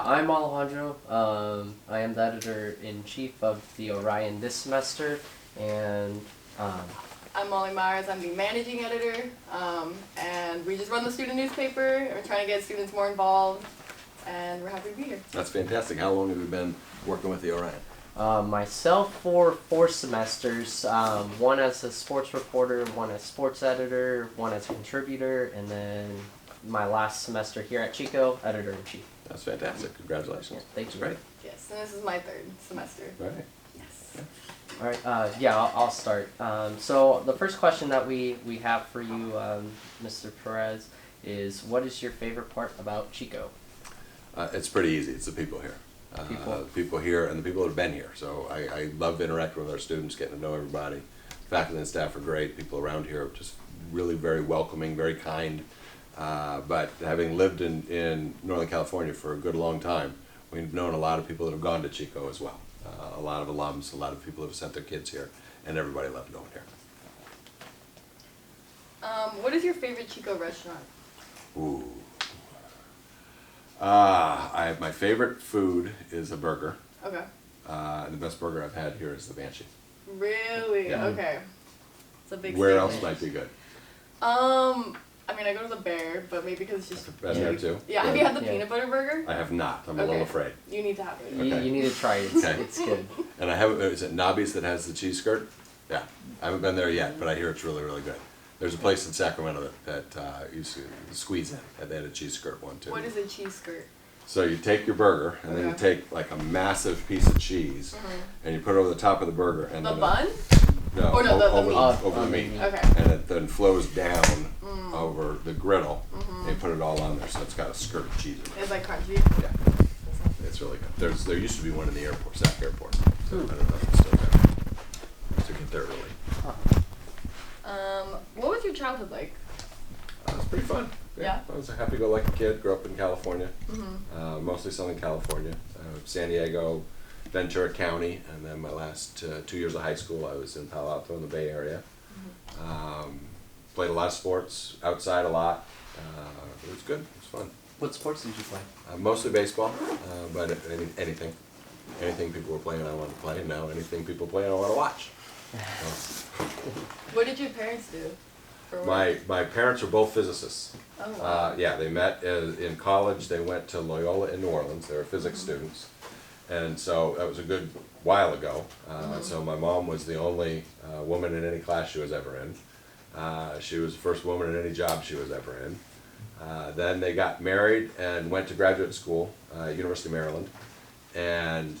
I'm Alejandro. I am the editor-in-chief of the Orion this semester, and I'm Molly Myers. I'm the managing editor, and we just run the student newspaper, and we're trying to get students more involved, and we're happy to be here. That's fantastic. How long have you been working with the Orion? myself for 4 semesters, one as a sports reporter, one as sports editor, one as a contributor, and then my last semester here at Chico, editor-in-chief. That's fantastic. Congratulations. Yeah, thank That's you. great. Yes, and this is my 3rd semester. Right. Yes. All right, yeah, I'll start. So the first question that we have for you, Mr. Perez, is what is your favorite part about Chico? It's pretty easy. It's the people here. People here and the people that have been here. So I love interacting with our students, getting to know everybody. Faculty and staff are great. People around here are just really very welcoming, very kind. But having lived in Northern California for a good long time, we've known a lot of people that have gone to Chico as well. A lot of alums, a lot of people have sent their kids here, and everybody loved going here. What is your favorite Chico restaurant? Ooh. My favorite food is a burger. Okay. And the best burger I've had here is the Banshee. Really? Yeah. Okay. It's a big Where statement. else might be good? I mean, I go to the Bear, but maybe because it's just... Been there too? Yeah, have Good. you had the Yeah. peanut butter burger? I have not. I'm a little afraid. You need to have it. You, Okay. you need to try it. It's, Okay. it's good. And I haven't, is it Nobby's that has the cheese skirt? Yeah. I haven't been there yet, but I hear it's really, really good. There's a place in Sacramento that used to squeeze in, and they had a cheese skirt one too. What is a cheese skirt? So you take your burger, and then you Okay. take like a massive piece of cheese, and you put it over the top of the burger. And The then bun? No, Or no, the over, meat. over the meat. Okay. And it then flows down over the griddle, and you put it all on there, so it's got a skirt of cheese in it. It's like crunchy. Yeah, it's really good. There used to be one in the airport, Sac Airport. So I don't know if it's still there. To get there early. What was your childhood like? It was pretty fun. Yeah? I was a happy-go-lucky kid. Grew up in California, Mm-hmm. mostly Southern California, San Diego, Ventura County, and then my last 2 years of high school I was in Palo Alto in the Bay Area. Played a lot of sports, outside a lot. It was good. It was fun. What sports did you play? Mostly baseball, but anything. Anything people were playing I wanted to play, and now anything people play I want to watch. So, What did your parents do for work? my parents are both physicists. Oh, wow. Yeah, they met in college. They went to Loyola in New Orleans. They were physics students. And so that was a good while ago. So my mom was the only woman in any class she was ever in. She was the first woman in any job she was ever in. Then they got married and went to graduate school, University of Maryland. And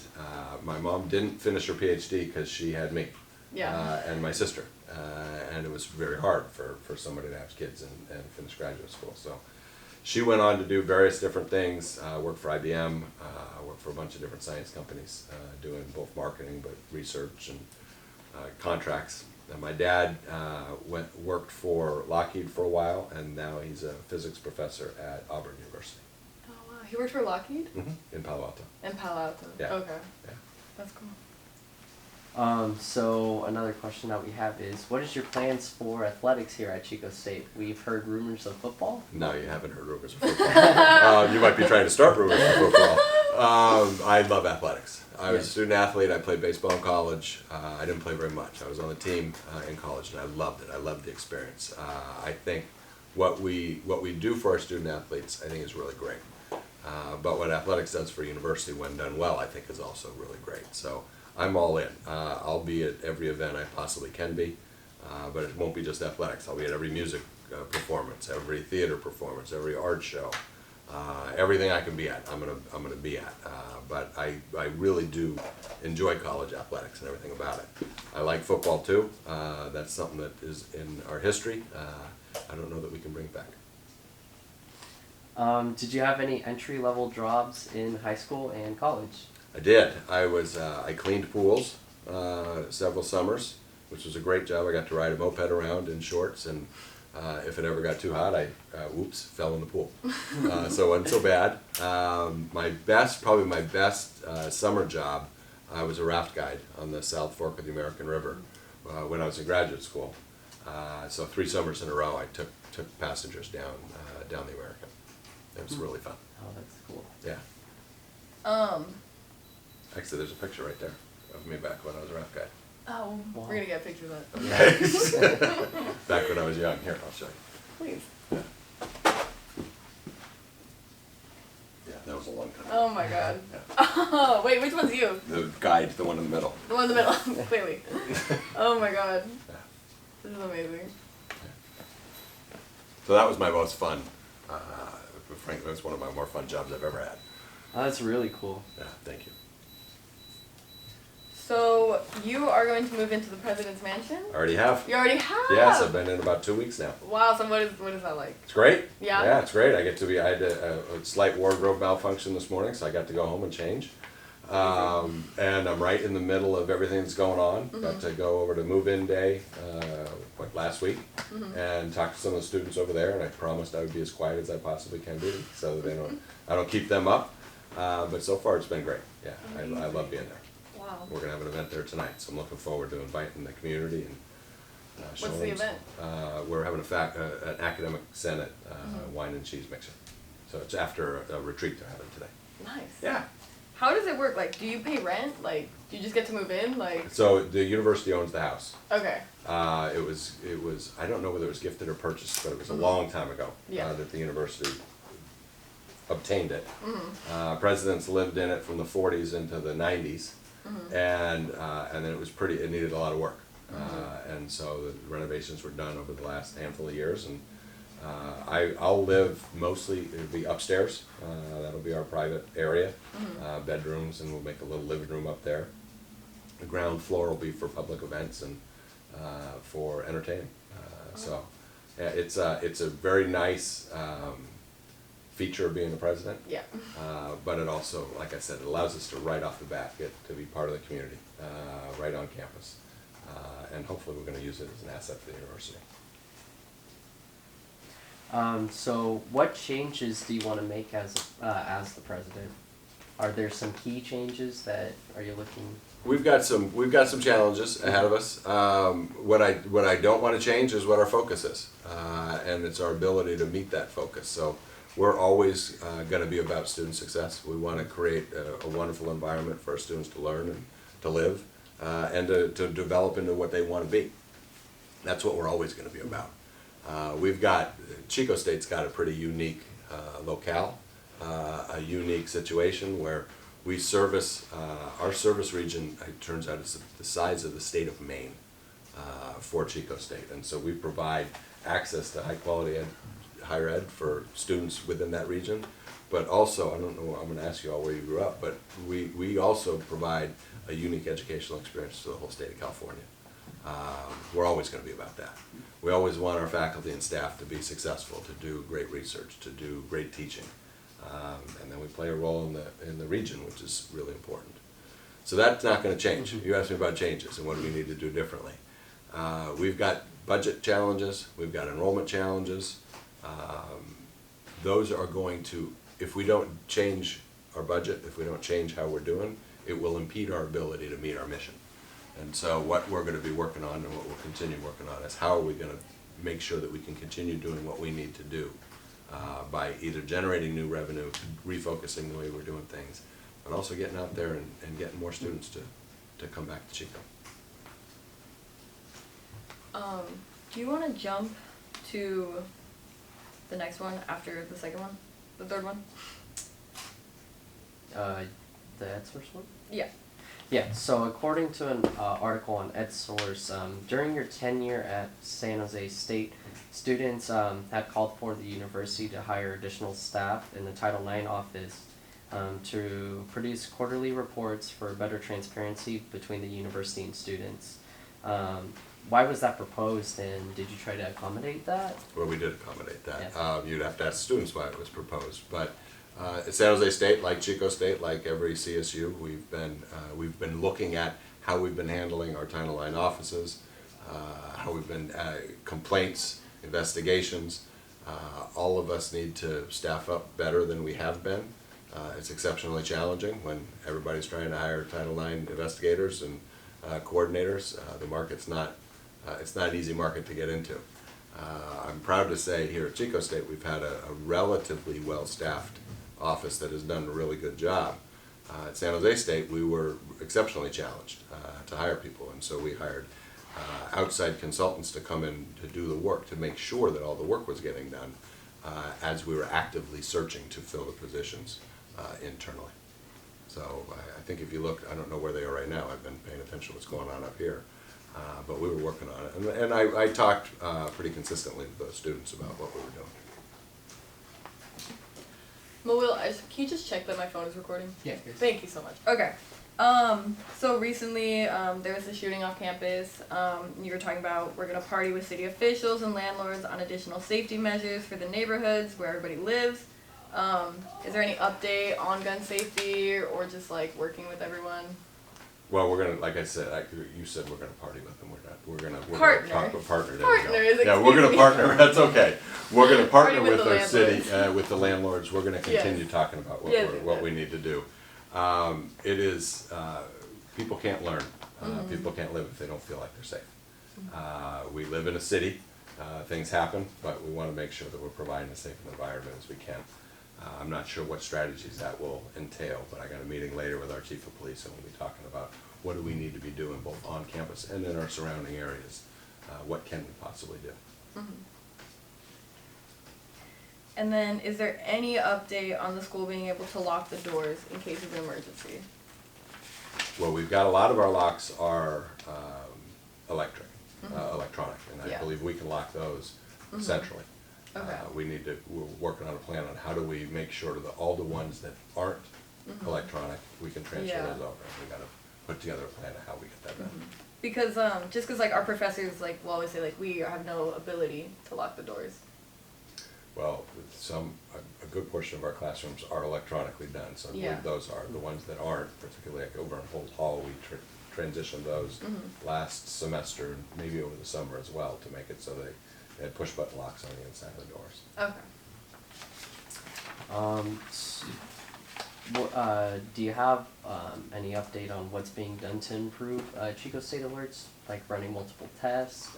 my mom didn't finish her PhD because she had me and my sister. And it was very hard for somebody to have kids and finish graduate school. So she went on to do various different things, worked for IBM, worked for a bunch of different science companies, doing both marketing but research and contracts. And my dad worked for Lockheed for a while, and now he's a physics professor at Auburn University. Oh, wow. He worked for Lockheed? In Palo Alto. In Palo Alto. Yeah. Okay. Yeah. That's cool. So another question that we have is, what is your plans for athletics here at Chico State? We've heard rumors of football. No, you haven't heard rumors of football. You might be trying to start rumors of football. I love athletics. I was a student athlete. I played baseball in college. I didn't play very much. I was on the team in college, and I loved it. I loved the experience. I think what we do for our student athletes, I think, is really great. But what athletics does for a university, when done well, I think is also really great. So I'm all in. I'll be at every event I possibly can be, but it won't be just athletics. I'll be at every music performance, every theater performance, every art show, everything I can be at. I'm gonna be at. But I really do enjoy college athletics and everything about it. I like football too. That's something that is in our history. I don't know that we can bring it back. Did you have any entry-level jobs in high school and college? I did. I cleaned pools several summers, which was a great job. I got to ride a moped around in shorts, and if it ever got too hot, I fell in the pool. So it wasn't so bad. Probably my best summer job, I was a raft guide on the South Fork of the American River when I was in graduate school. So 3 summers in a row, I took passengers down the American. It was really fun. Oh, that's cool. Yeah. Actually, there's a picture right there of me back when I was a rap guy. Oh, Wow. we're gonna get a picture of that. Back when I was young. Here, I'll show you. Please. Yeah, that was a long time. Oh my god. Yeah. Oh, wait, which one's you? The guide, the one in the middle. The one in the middle, clearly. Oh my god. Yeah. This is amazing. So that was my most fun. Frankly, that's one of my more fun jobs I've ever had. Oh, that's really cool. Yeah, thank you. So, you are going to move into the president's mansion? I already have. You already have? Yes, I've been in about 2 weeks now. Wow, so what is that like? It's great. Yeah? Yeah, it's great. I had a slight wardrobe malfunction this morning, so I got to go home and change. And I'm right in the middle of everything that's going on. Got to go over to move-in day, last week, and talk to some of the students over there. And I promised I would be as quiet as I possibly can be, so that I don't keep them up. But so far, it's been great. Yeah, I love being there. Wow. We're gonna have an event there tonight, so I'm looking forward to inviting the community and showing What's the them. event? We're having an academic senate wine and cheese mixer. So it's after a retreat they're having today. Nice. Yeah. How does it work? Like, do you pay rent? Like, do you just get to move in? Like, So the university owns the house. okay. It was I don't know whether it was gifted or purchased, but it was a long time ago Yeah. that the university obtained it. Presidents lived in it from the 40s into the 90s, and then it was it needed a lot of work, and so the renovations were done over the last handful of years, and I'll live mostly, it'll be upstairs. That'll be our private area, bedrooms, and we'll make a little living room up there. The ground floor will be for public events and for entertaining. So yeah, it's a very nice feature of being the president. Yeah. But it also, like I said, it allows us to right off the bat get to be part of the community, right on campus, and hopefully we're going to use it as an asset to the university. So what changes do you want to make as the president? Are there some key changes that are you looking? We've got some challenges ahead of us. What I don't want to change is what our focus is, and it's our ability to meet that focus. So we're always going to be about student success. We want to create a wonderful environment for our students to learn and to live, and to develop into what they want to be. That's what we're always going to be about. Chico State's got a pretty unique locale, a unique situation where we service, our service region, it turns out, is the size of the state of Maine for Chico State. And so we provide access to high quality higher ed for students within that region. But also, I don't know, I'm going to ask you all where you grew up, but we also provide a unique educational experience to the whole state of California. We're always going to be about that. We always want our faculty and staff to be successful, to do great research, to do great teaching. And then we play a role in the region, which is really important. So that's not going to change. You asked me about changes and what do we need to do differently. We've got budget challenges, we've got enrollment challenges. Those are going to, if we don't change our budget, if we don't change how we're doing, it will impede our ability to meet our mission. And so what we're going to be working on and what we'll continue working on is how are we going to make sure that we can continue doing what we need to do by either generating new revenue, refocusing the way we're doing things, but also getting out there and getting more students to come back to Chico. Do you want to jump to the next one after the second one? The third one? The EdSource one? Yeah. Yeah, so according to an article on EdSource, during your tenure at San Jose State, students had called for the university to hire additional staff in the Title IX office to produce quarterly reports for better transparency between the university and students. Why was that proposed, and did you try to accommodate that? Well, we did accommodate that. Yes. You'd have to ask students why it was proposed, but at San Jose State, like Chico State, like every CSU, we've been looking at how we've been handling our Title IX offices, how we've been complaints, investigations. All of us need to staff up better than we have been. It's exceptionally challenging when everybody's trying to hire Title IX investigators and coordinators. The market's not, it's not an easy market to get into. I'm proud to say here at Chico State we've had a relatively well-staffed office that has done a really good job. At San Jose State, we were exceptionally challenged to hire people, and so we hired outside consultants to come in to do the work, to make sure that all the work was getting done as we were actively searching to fill the positions internally. So I think if you look, I don't know where they are right now, I've been paying attention to what's going on up here, but we were working on it. And I talked pretty consistently with those students about what we were doing. Mawil, can you just check that my phone is recording? Yeah. Thank you so much. Okay. So recently, there was a shooting off campus. You were talking about we're gonna party with city officials and landlords on additional safety measures for the neighborhoods where everybody lives. Is there any update on gun safety or just like working with everyone? Well, we're gonna, like I said, you said we're gonna party with them. We're gonna Partner. talk with partner. There Partners, we go. Yeah, we're gonna excuse me. partner. That's okay. We're gonna partner Party with with the our city, landlords. with the landlords. We're gonna continue Yes. talking about Yes, what yes. we need to do. It is people can't learn. People can't live if they don't feel like they're safe. We live in a city. Things happen, but we want to make sure that we're providing as safe an environment as we can. I'm not sure what strategies that will entail, but I got a meeting later with our chief of police, and we'll be talking about what do we need to be doing both on campus and in our surrounding areas. What can we possibly do? And then, is there any update on the school being able to lock the doors in case of an emergency? Well, we've got a lot of our locks are electronic, and I Yeah. believe we can lock those centrally. Okay. We're working on a plan on how do we make sure that all the ones that aren't electronic, we can transfer Yeah. those over. We gotta put together a plan of how we get that done. Because just because like our professors like will always say like we have no ability to lock the doors. Well, a good portion of our classrooms are electronically done, so I Yeah. believe those are. The ones that aren't, particularly like over in Holt Hall, we transitioned those last semester, and maybe over the summer as well, to make it so they had push button locks on the inside of the doors. Okay. Do you have any update on what's being done to improve Chico State alerts, like running multiple tests?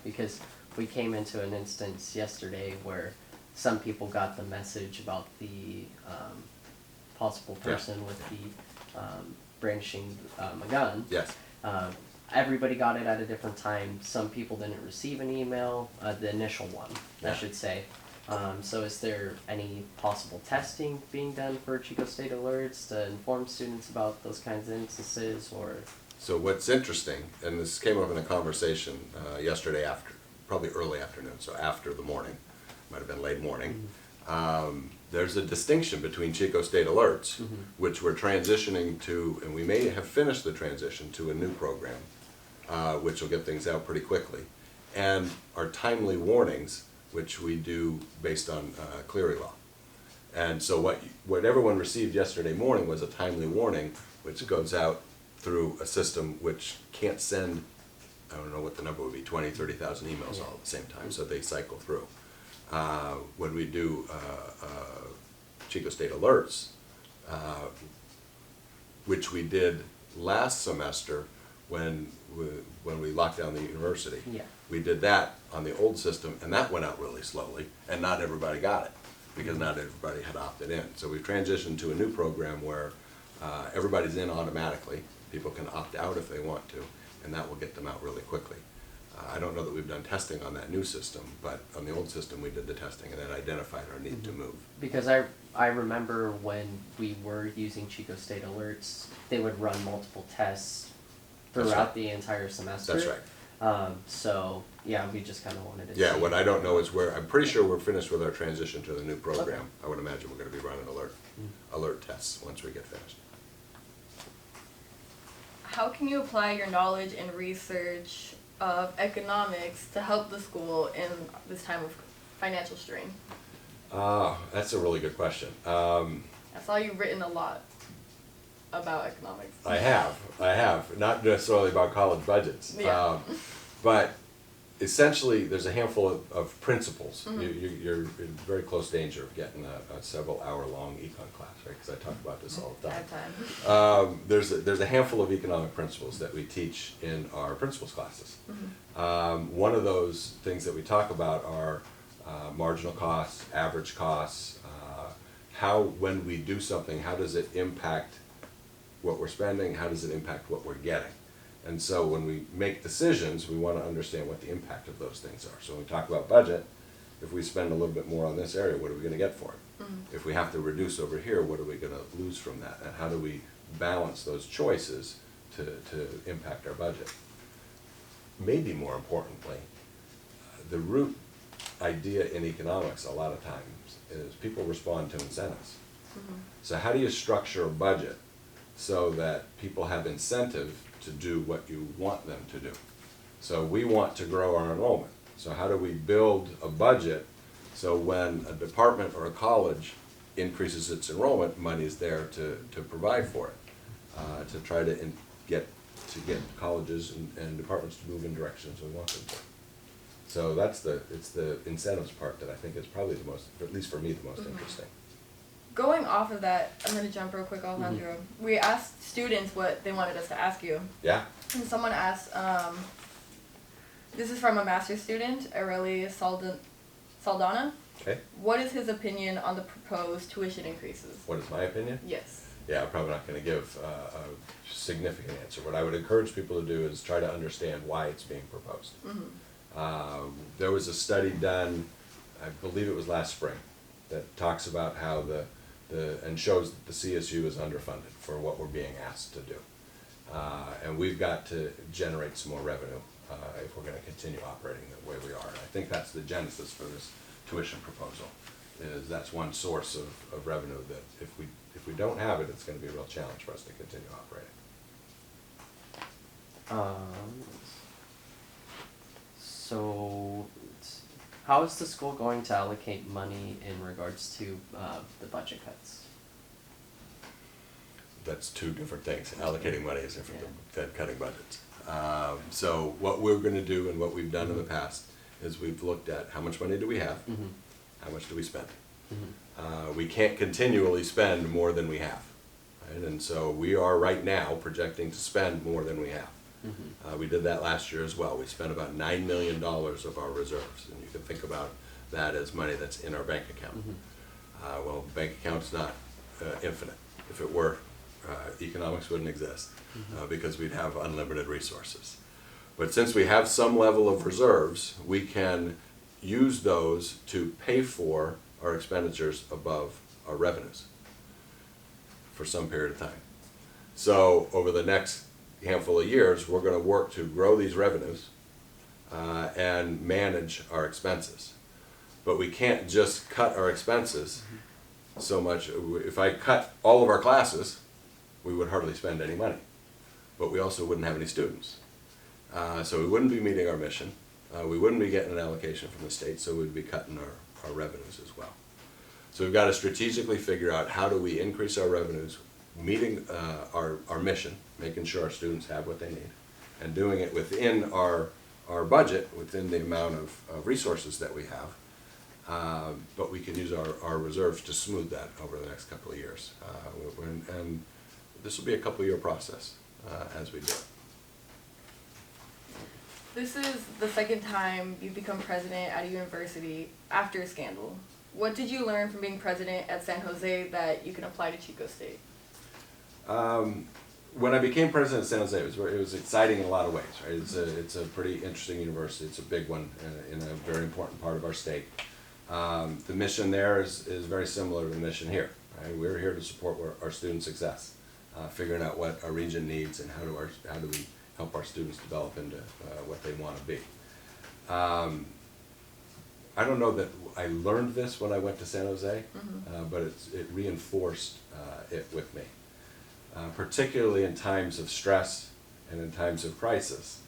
Because we came into an instance yesterday where some people got the message about the possible person with the brandishing a gun. Yes. Everybody got it at a different time. Some people didn't receive an email, the initial one, I Yeah. should say. So is there any possible testing being done for Chico State alerts to inform students about those kinds of instances, or? So what's interesting, and this came up in a conversation yesterday probably early afternoon, so after the morning, might have been late morning. There's a distinction between Chico State alerts, which we're transitioning to, and we may have finished the transition to a new program, which will get things out pretty quickly, and our timely warnings, which we do based on Clery law. And so what everyone received yesterday morning was a timely warning, which goes out through a system which can't send, I don't know what the number would be, 20, 30,000 emails all at the same time, so they cycle through. When we do Chico State alerts, which we did last semester when we locked down the university. Yeah. We did that on the old system, and that went out really slowly, and not everybody got it, because not everybody had opted in. So we've transitioned to a new program where everybody's in automatically. People can opt out if they want to, and that will get them out really quickly. I don't know that we've done testing on that new system, but on the old system we did the testing and then identified our need to move. Because I remember when we were using Chico State alerts, they would run multiple tests That's throughout right. the entire semester. That's right. So yeah, we just kind of wanted to Yeah, see. what I don't know is I'm pretty sure we're finished with our transition to the new program. I would imagine we're gonna be running alert tests once we get finished. How can you apply your knowledge and research of economics to help the school in this time of financial strain? That's a really good question. I saw you've written a lot about economics. I have, not necessarily about college budgets. Yeah. But essentially, there's a handful of principles. Mm-hmm. You're in very close danger of getting a several hour long econ class, right? Because I talk about this all the I time. have time. There's a handful of economic principles that we teach in our principles classes. One of those things that we talk about are marginal costs, average costs, how when we do something, how does it impact what we're spending, how does it impact what we're getting? And so when we make decisions, we want to understand what the impact of those things are. So when we talk about budget, if we spend a little bit more on this area, what are we going to get for it? Mm-hmm. If we have to reduce over here, what are we going to lose from that? And how do we balance those choices to impact our budget? Maybe more importantly, the root idea in economics a lot of times is people respond to incentives. Mm-hmm. So how do you structure a budget so that people have incentive to do what you want them to do? So we want to grow our enrollment. So how do we build a budget so when a department or a college increases its enrollment, money is there to provide for it, to try to get colleges and departments to move in directions we want them to. So it's the incentives part that I think is probably the most, at least for me, the most Mm-hmm. interesting. Going off of that, I'm going to jump real quick, Alejandro. We asked students what they wanted us to ask you. Yeah? And someone asked, this is from a master's student, Aurelia Saldana. Okay. What is his opinion on the proposed tuition increases? What is my opinion? Yes. Yeah, I'm probably not going to give a significant answer. What I would encourage people to do is try to understand why it's being proposed. Mm-hmm. There was a study done, I believe it was last spring, that talks about how and shows that the CSU is underfunded for what we're being asked to do. And we've got to generate some more revenue if we're going to continue operating the way we are. And I think that's the genesis for this tuition proposal, is that's one source of revenue that if we don't have it, it's going to be a real challenge for us to continue operating. So, how is the school going to allocate money in regards to the budget cuts? That's two different things. Allocating money is different than cutting budgets. So what we're going to do and what we've done in the past is we've looked at how much money do we have, Mm-hmm. how much do we spend. Mm-hmm. We can't continually spend more than we have. Right? And so we are right now projecting to spend more than we have. Mm-hmm. We did that last year as well. We spent about $9 million of our reserves. And you can think about that as money that's in our bank account. Mm-hmm. Well, bank account's not infinite. If it were, economics wouldn't exist because we'd have unlimited resources. But since we have some level of reserves, we can use those to pay for our expenditures above our revenues for some period of time. So over the next handful of years, we're going to work to grow these revenues and manage our expenses. But we can't just cut our expenses so much. If I cut all of our classes, we would hardly spend any money, but we also wouldn't have any students. So we wouldn't be meeting our mission. We wouldn't be getting an allocation from the state, so we'd be cutting our revenues as well. So we've got to strategically figure out how do we increase our revenues, meeting our mission, making sure our students have what they need, and doing it within our budget, within the amount of resources that we have. But we can use our reserves to smooth that over the next couple of years. And this will be a couple-year process as we do it. This is the second time you've become president at a university after a scandal. What did you learn from being president at San Jose that you can apply to Chico State? When I became president of San Jose, it was exciting in a lot of ways. Right? It's a pretty interesting university. It's a big one in a very important part of our state. The mission there is very similar to the mission here. Right? We're here to support our students' success, figuring out what our region needs and how do we help our students develop into what they want to be. I don't know that I learned this when I went to San Jose, but it reinforced it with me. Particularly in times of stress and in times of crisis,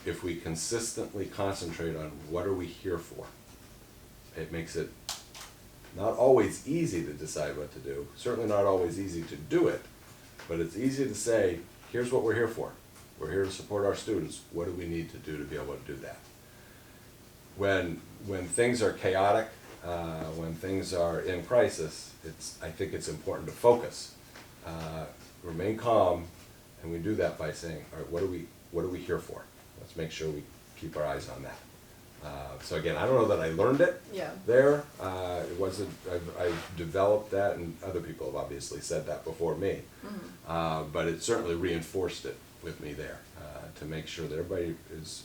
if we consistently concentrate on what are we here for, it makes it not always easy to decide what to do, certainly not always easy to do it, but it's easy to say, here's what we're here for. We're here to support our students. What do we need to do to be able to do that? When things are chaotic, when things are in crisis, I think it's important to focus. Remain calm, and we do that by saying, all right, what are we here for? Let's make sure we keep our eyes on that. So again, I don't know that I learned it Yeah. there. It wasn't, I developed that, and other people have obviously said that before me. But it certainly reinforced it with me there, to make sure that everybody is,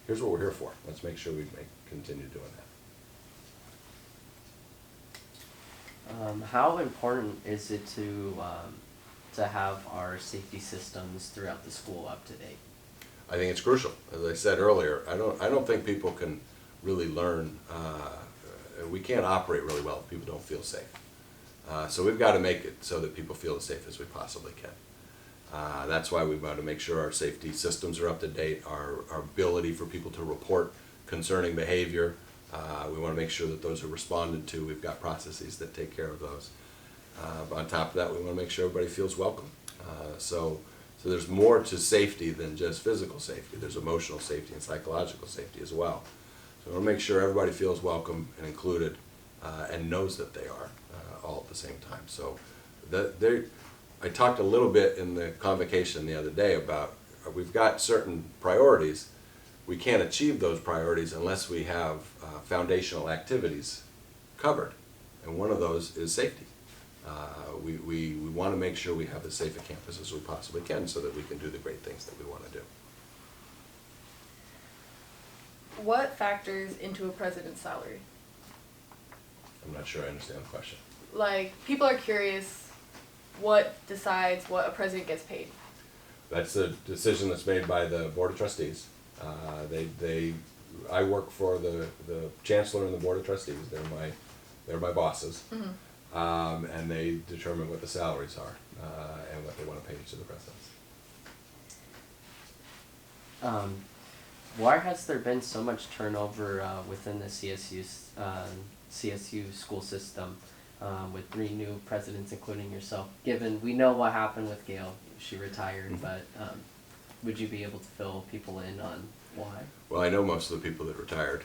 here's what we're here for. Let's make sure we continue doing that. How important is it to have our safety systems throughout the school up to date? I think it's crucial. As I said earlier, I don't think people can really learn, we can't operate really well if people don't feel safe. So we've got to make it so that people feel as safe as we possibly can. That's why we've got to make sure our safety systems are up to date, our ability for people to report concerning behavior. We want to make sure that those are responded to. We've got processes that take care of those. On top of that, we want to make sure everybody feels welcome. So there's more to safety than just physical safety. There's emotional safety and psychological safety as well. So we want to make sure everybody feels welcome and included, and knows that they are, all at the same time. So I talked a little bit in the convocation the other day about we've got certain priorities. We can't achieve those priorities unless we have foundational activities covered, and one of those is safety. We want to make sure we have as safe a campus as we possibly can so that we can do the great things that we want to do. What factors into a president's salary? I'm not sure I understand the question. Like, people are curious, what decides what a president gets paid? That's a decision that's made by the Board of Trustees. I work for the Chancellor and the Board of Trustees. They're my bosses. And they determine what the salaries are, and what they want to pay each of the presidents. Why has there been so much turnover within the CSU school system with 3 new presidents, including yourself? Given we know what happened with Gail, she retired, but would you be able to fill people in on why? Well, I know most of the people that retired,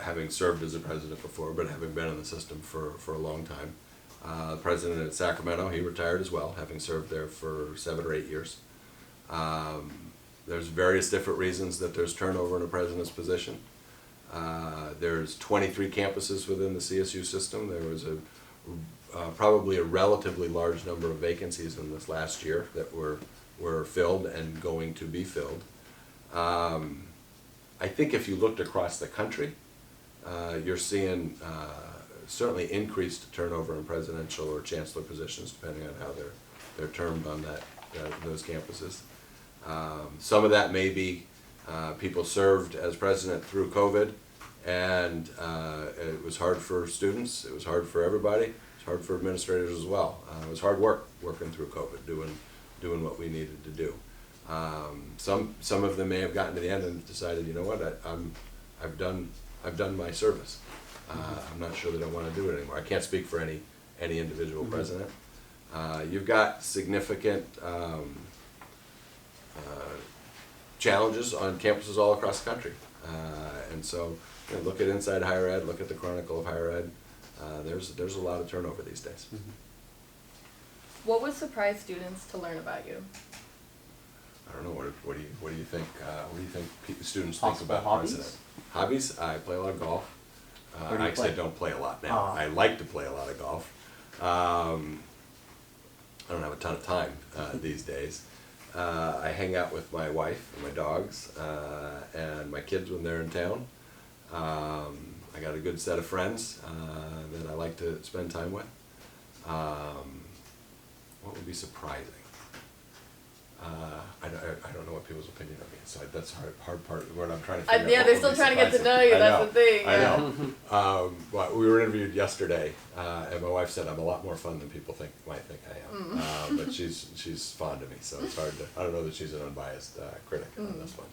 having served as a president before, but having been in the system for a long time. The president at Sacramento, he retired as well, having served there for 7 or 8 years. There's various different reasons that there's turnover in a president's position. There's 23 campuses within the CSU system. There was probably a relatively large number of vacancies in this last year that were filled and going to be filled. I think if you looked across the country, you're seeing certainly increased turnover in presidential or chancellor positions, depending on how they're termed on those campuses. Some of that may be people served as president through COVID, and it was hard for students, it was hard for everybody, it was hard for administrators as well. It was hard working through COVID, doing what we needed to do. Some of them may have gotten to the end and decided, you know what, I've done my service. I'm not sure that I want to do it anymore. I can't speak for any individual president. You've got significant challenges on campuses all across the country. And so, look at Inside Higher Ed, look at the Chronicle of Higher Ed. There's a lot of turnover these days. What would surprise students to learn about you? I don't know. What do you think? What do you think students Possible think about hobbies? president? Hobbies? I play a lot of golf. Where do you Actually, play? I don't play a lot now. Oh. I like to play a lot of golf. I don't have a ton of time these days. I hang out with my wife and my dogs and my kids when they're in town. I got a good set of friends that I like to spend time with. What would be surprising? I don't know what people's opinion of me is, so that's hard part of what I'm trying to figure out. Yeah, what they're would still be trying to get to know surprising. you, I that's know, the thing. I Yeah. know. But we were interviewed yesterday, and my wife said I'm a lot more fun than people might think I am. But she's fond of me, so it's hard to. I don't know that she's an unbiased critic on this one.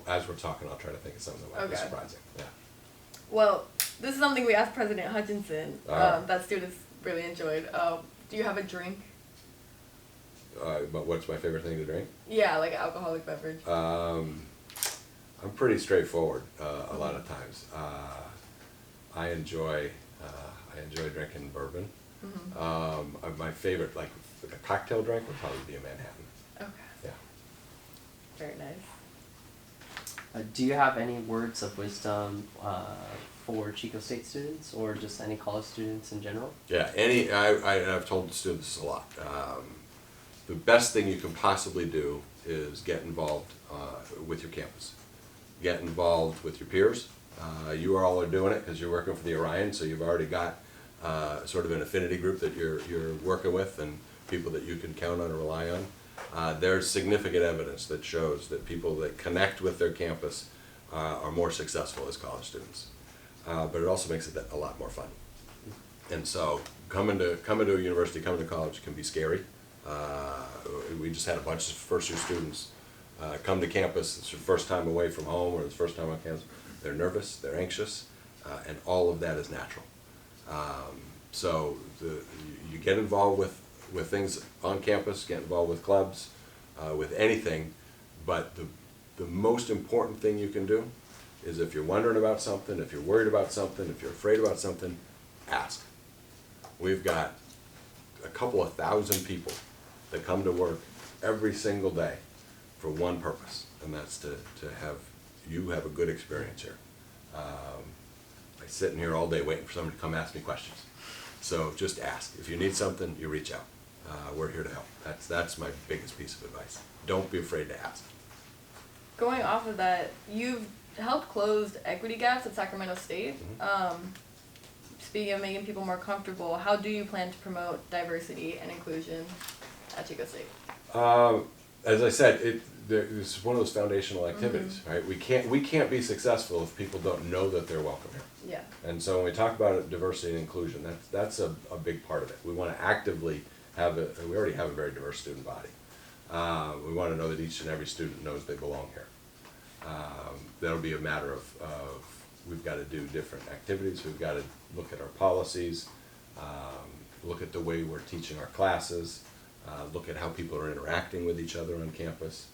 As we're talking, I'll try to think of something that might be Okay. surprising. Yeah. Well, this is something we asked President Hutchinson that students really enjoyed. Do you have a drink? But what's my favorite thing to drink? Yeah, like an alcoholic beverage. I'm pretty straightforward a lot of times. I enjoy drinking bourbon. My favorite, like a cocktail drink, would probably be a Manhattan. Okay. Yeah. Very nice. Do you have any words of wisdom for Chico State students or just any college students in general? Yeah, I've told the students this a lot. The best thing you can possibly do is get involved with your campus. Get involved with your peers. You all are doing it because you're working for the Orion, so you've already got sort of an affinity group that you're working with and people that you can count on or rely on. There's significant evidence that shows that people that connect with their campus are more successful as college students. But it also makes it a lot more fun. And so coming to a university, coming to college can be scary. We just had a bunch of first-year students come to campus. It's their first time away from home or it's first time on campus. They're nervous, they're anxious, and all of that is natural. So you get involved with things on campus, get involved with clubs, with anything, but the most important thing you can do is if you're wondering about something, if you're worried about something, if you're afraid about something, ask. We've got a couple of thousand people that come to work every single day for one purpose, and that's to have you have a good experience here. I sit in here all day waiting for somebody to come ask me questions. So just ask. If you need something, you reach out. We're here to help. That's my biggest piece of advice. Don't be afraid to ask. Going off of that, you've helped close equity gaps at Sacramento State. Speaking of making people more comfortable, how do you plan to promote diversity and inclusion at Chico State? As I said, it's one of those foundational activities, right? We can't be successful if people don't know that they're welcome here. Yeah. And so when we talk about diversity and inclusion, that's a big part of it. We want to actively we already have a very diverse student body. We want to know that each and every student knows they belong here. That'll be a matter of we've got to do different activities. We've got to look at our policies, look at the way we're teaching our classes, look at how people are interacting with each other on campus.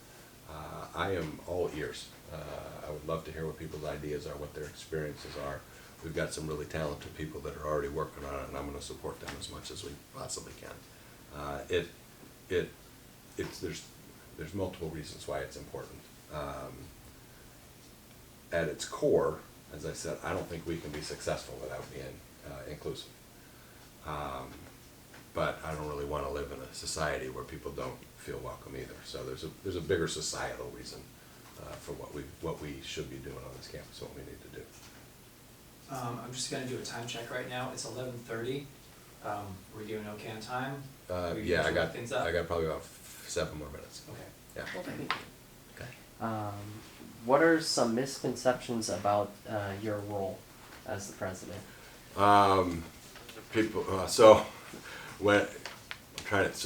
I am all ears. I would love to hear what people's ideas are, what their experiences are. We've got some really talented people that are already working on it, and I'm going to support them as much as we possibly can. There's multiple reasons why it's important. At its core, as I said, I don't think we can be successful without being inclusive. But I don't really want to live in a society where people don't feel welcome either. So there's a bigger societal reason for what we should be doing on this campus, what we need to do. I'm just going to do a time check right now. It's 11:30. We're doing okay on time? Yeah, I got things up? probably about 7 more minutes. Okay. Yeah. Okay. What are some misconceptions about your role as the president?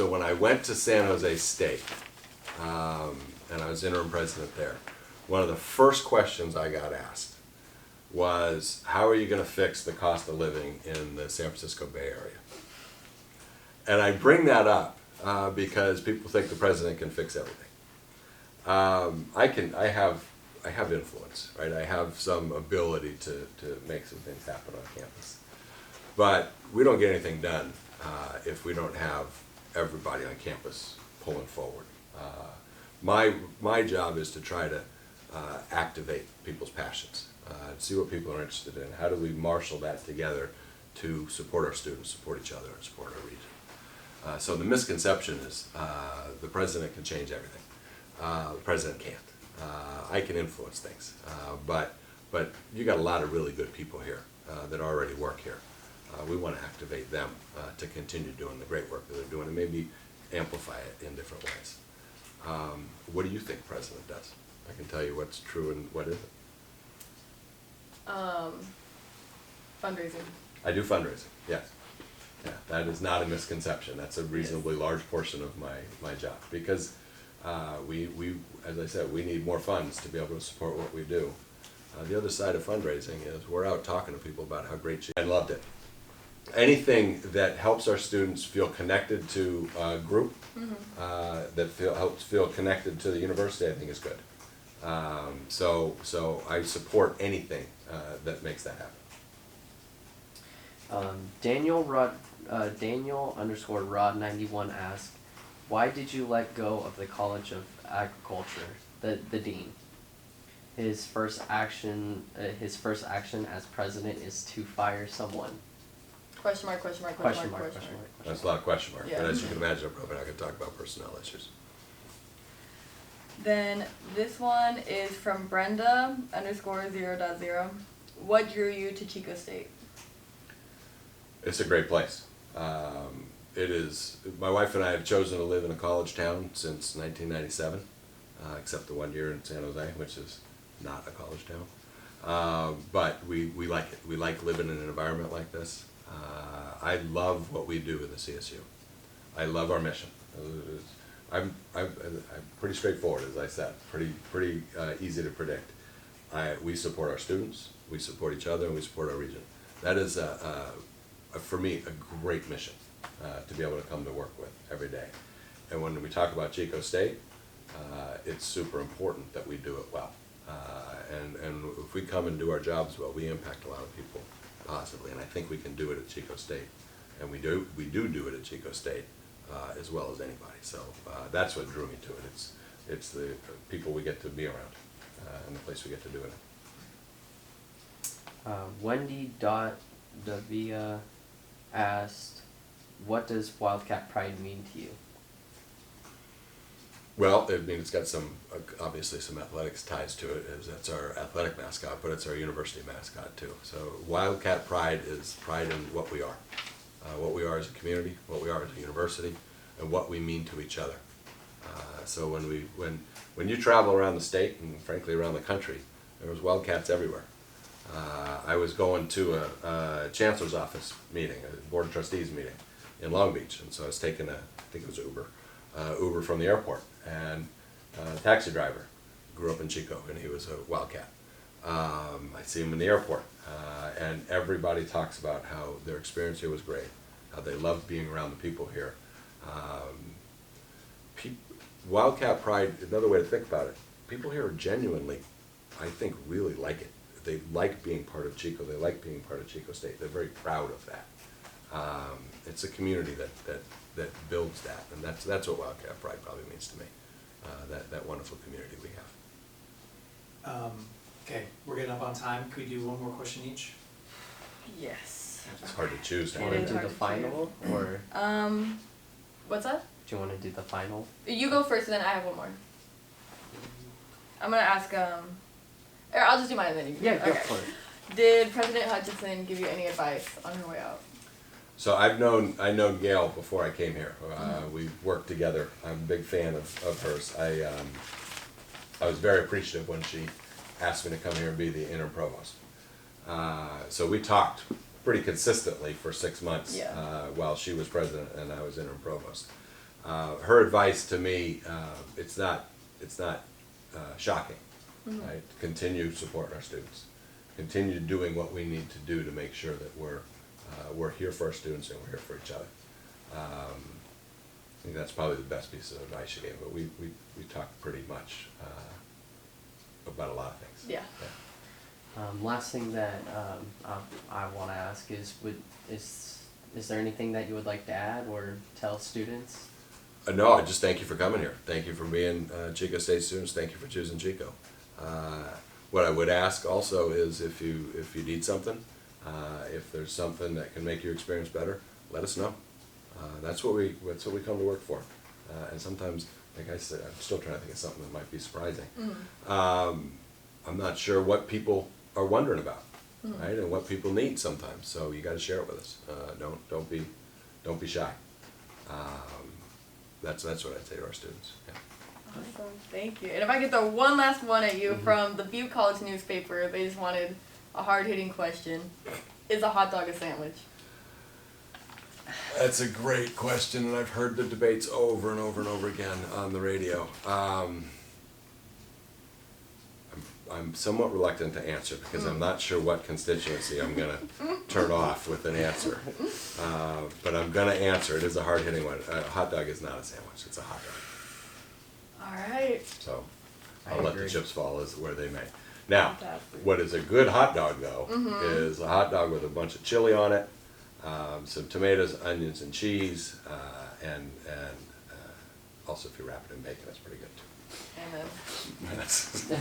When I went to San Jose State, and I was interim president there, one of the first questions I got asked was, how are you going to fix the cost of living in the San Francisco Bay Area? And I bring that up because people think the president can fix everything. I have influence, right? I have some ability to make some things happen on campus. But we don't get anything done if we don't have everybody on campus pulling forward. My job is to try to activate people's passions, see what people are interested in. How do we marshal that together to support our students, support each other, and support our region? So the misconception is the president can change everything. The president can't. I can influence things, but you got a lot of really good people here that already work here. We want to activate them to continue doing the great work that they're doing and maybe amplify it in different ways. What do you think the president does? I can tell you what's true and what isn't. Fundraising. I do fundraising, yes. Yeah, that is not a misconception. That's a reasonably large portion of my job because we, as I said, we need more funds to be able to support what we do. The other side of fundraising is we're out talking to people about how great I loved it. Anything that helps our students feel connected to a group, that helps feel connected to the university, I think is good. So I support anything that makes that happen. Daniel underscore Rod 91 asked, why did you let go of the College of Agriculture, the dean? His first action as president is to fire someone. Question mark, question mark, Question mark, question mark. That's a lot of question mark, Yeah. but as you can imagine, I'm probably not gonna talk about personnel issues. Then this one is from Brenda underscore 0.0. What drew you to Chico State? It's a great place. It is, my wife and I have chosen to live in a college town since 1997, except the 1 year in San Jose, which is not a college town. But we like it. We like living in an environment like this. I love what we do in the CSU. I love our mission. I'm pretty straightforward, as I said, pretty easy to predict. We support our students, we support each other, and we support our region. That is, for me, a great mission to be able to come to work with every day. And when we talk about Chico State, it's super important that we do it well. And if we come and do our jobs well, we impact a lot of people positively, and I think we can do it at Chico State. And we do it at Chico State as well as anybody. So that's what drew me to it. It's the people we get to be around and the place we get to do it. Wendy Davia asked, what does Wildcat Pride mean to you? Well, I mean, it's got some, obviously some athletics ties to it, as that's our athletic mascot, but it's our university mascot too. So Wildcat Pride is pride in what we are as a community, what we are as a university, and what we mean to each other. So when you travel around the state, and frankly around the country, there was Wildcats everywhere. I was going to a chancellor's office meeting, a board of trustees meeting in Long Beach, and so I was taking I think it was Uber from the airport, and a taxi driver grew up in Chico, and he was a Wildcat. I see him in the airport, and everybody talks about how their experience here was great, how they loved being around the people here. Wildcat Pride, another way to think about it, people here are genuinely, I think, really like it. They like being part of Chico, they like being part of Chico State, they're very proud of that. It's a community that builds that, and that's what Wildcat Pride probably means to me, that wonderful community we have. Okay, we're getting up on time. Could we do one more question each? Yes. It's hard to choose. Do you It want is to do hard the to final, or What's that? do you want to do the final? You go first, and then I have one more. I'm gonna ask. Or I'll just do mine, and then you. Yeah, go okay. for it. Did President Hutchinson give you any advice on her way out? So I've known Gail before I came here. We've worked together. I'm a big fan of hers. I was very appreciative when she asked me to come here and be the interim provost. So we talked pretty consistently for 6 months while she was president and I was interim provost. Her advice to me, it's not shocking. Right? Continue supporting our students. Continue doing what we need to do to make sure that we're here for our students and we're here for each other. I think that's probably the best piece of advice she gave, but we talked pretty much about a lot of things. Yeah. Last thing that I want to ask is, is there anything that you would like to add or tell students? No, I just thank you for coming here. Thank you for being Chico State students. Thank you for choosing Chico. What I would ask also is if you need something, if there's something that can make your experience better, let us know. That's what we come to work for. And sometimes, like I said, I'm still trying to think of something that might be surprising. I'm not sure what people are wondering about, right? And what people need sometimes. So you got to share it with us. Don't be shy. That's what I'd say to our students. Yeah. Awesome, thank you. And if I could throw one last one at you from the Butte College newspaper, they just wanted a hard-hitting question. Is a hot dog a sandwich? That's a great question, and I've heard the debates over and over and over again on the radio. I'm somewhat reluctant to answer because I'm not sure what constituency I'm going to turn off with an answer. But I'm going to answer. It is a hard-hitting one. A hot dog is not a sandwich. It's a hot dog. All right. So I I'll let the agree. chips fall as where they may. Now, Fantastic. what is a good hot dog, though, is a hot dog with a bunch of chili on it, some tomatoes, onions, and cheese, and also if you wrap it in bacon, that's pretty good too. And then That's-